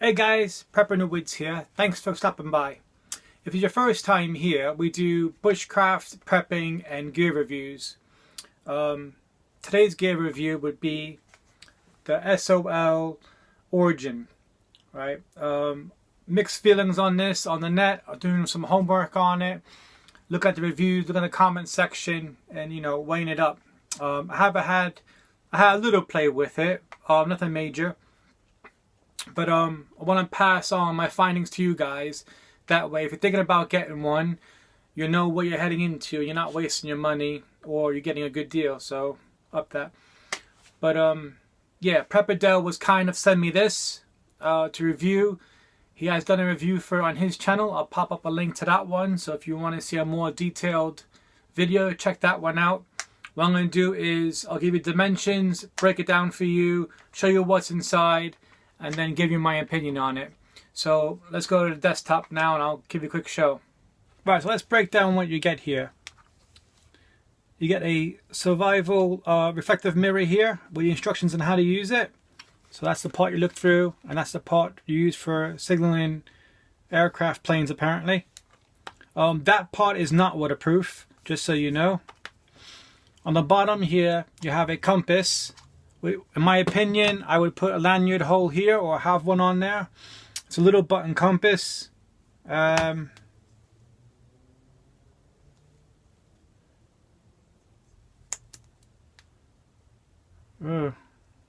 Hey guys, Prepper in the Woods here. Thanks for stopping by. If it's your first time here, we do bushcraft, prepping and gear reviews. Today's gear review would be the SOL Origin, right? Mixed feelings on this on the net. I'm doing some homework on it. Look at the reviews, look at the comment section, and weighing it up. I had a little play with it, nothing major. But I want to pass on my findings to you guys. That way, if you're thinking about getting one, you know what you're heading into. You're not wasting your money, or you're getting a good deal. So, up that. But yeah, Prepper Dell was kind of send me this to review. He has done a review on his channel. I'll pop up a link to that one. So if you want to see a more detailed video, check that one out. What I'm going to do is I'll give you dimensions, break it down for you, show you what's inside, and then give you my opinion on it. So let's go to the desktop now and I'll give you a quick show. Right, so let's break down what you get here. You get a survival reflective mirror here with the instructions on how to use it. So that's the part you look through, and that's the part you use for signaling aircraft planes apparently. That part is not waterproof, just so you know. On the bottom here you have a compass. In my opinion, I would put a lanyard hole here or have one on there. It's a little button compass. I don't know,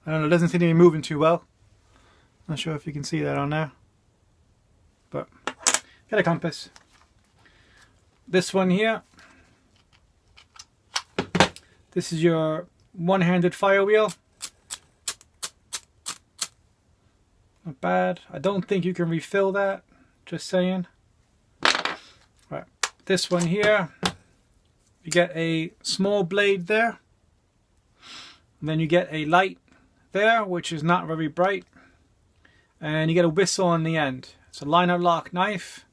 it doesn't seem to be moving too well. Not sure if you can see that on there. But, get a compass. This one here. This is your one-handed fire wheel. Not bad. I don't think you can refill that. Just saying. Right. This one here. You get a small blade there. And then you get a light there, which is not very bright. And you get a whistle on the end. It's a liner lock knife.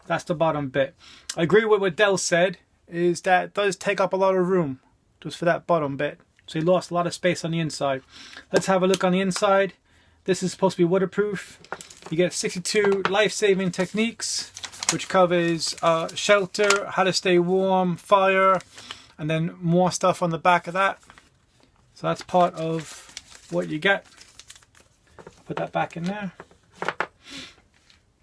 That's the bottom bit. I agree with what Dell said, is that it does take up a lot of room just for that bottom bit. So you lost a lot of space on the inside. Let's have a look on the inside. This is supposed to be waterproof. You get 62 life-saving techniques, which covers shelter, how to stay warm, fire, and then more stuff on the back of that. So that's part of what you get. Put that back in there.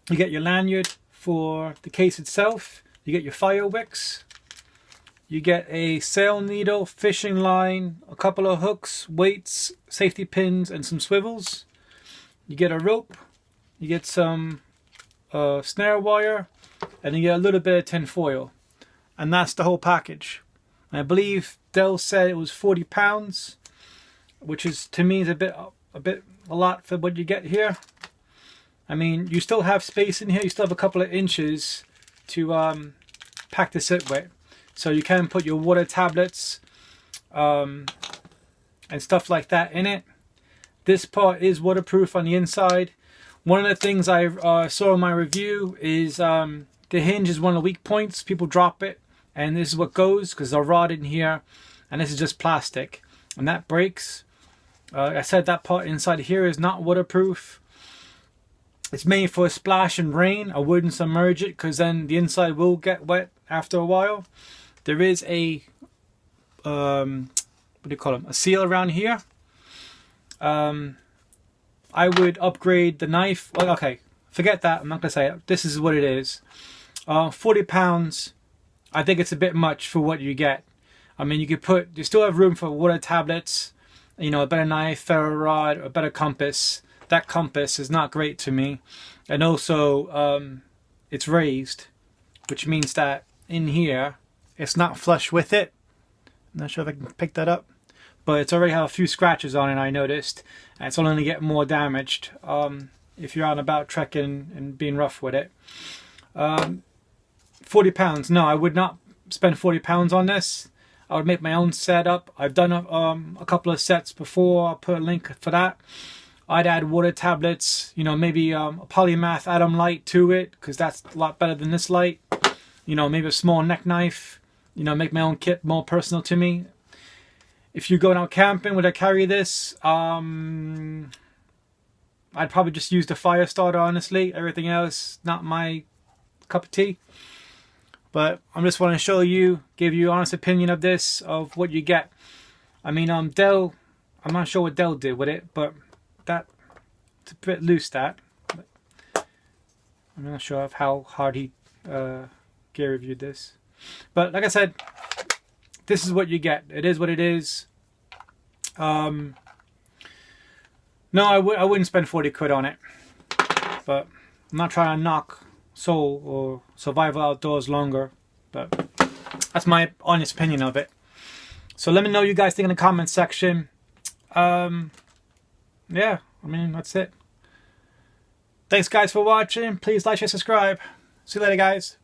You get your lanyard for the case itself. You get your fire wicks. You get a sail needle, fishing line, a couple of hooks, weights, safety pins, and some swivels. You get a rope. You get some snare wire, and you get a little bit of tin foil. And that's the whole package. And I believe Dell said it was £40, which is, to me, is a lot for what you get here. I mean, you still have space in here. You still have a couple of inches to pack this up with. So you can put your water tablets and stuff like that in it. This part is waterproof on the inside. One of the things I saw in my review is the hinge is one of the weak points. People drop it, and this is what goes, because there's a rod in here, and this is just plastic, and that breaks. I said that part inside here is not waterproof. It's made for a splash and rain. I wouldn't submerge it, because then the inside will get wet after a while. There is a what do you call them? A seal around here. I would upgrade the knife. Well, okay, forget that. I'm not gonna say it. This is what it is. £40. I think it's a bit much for what you get. I mean, you still have room for water tablets. A better knife, ferro rod, a better compass. That compass is not great to me, and also it's raised, which means that in here it's not flush with it. I'm not sure if I can pick that up. But it's already have a few scratches on it, I noticed. And it's only going to get more damaged if you're out and about trekking and being rough with it. £40. No, I would not spend £40 on this. I would make my own setup. I've done a couple of sets before. I'll put a link for that. I'd add water tablets, maybe a polymath atom light to it, because that's a lot better than this light. Maybe a small neck knife. Make my own kit more personal to me. If you're going out camping, would I carry this? I I'd probably just use the fire starter, honestly. Everything else, not my cup of tea. But I just want to show you, give you honest opinion of this, of what you get. I mean, Dell, I'm not sure what Dell did with it, but that, it's a bit loose, that. I'm not sure of how hard he gear reviewed this. But like I said, this is what you get. It is what it is. No, I wouldn't spend 40 quid on it. But I'm not trying to knock Soul or Survival Outdoors longer. But that's my honest opinion of it. So let me know what you guys think in the comment section. Yeah, I mean, that's it. Thanks guys for watching. Please like, share, subscribe. See you later guys.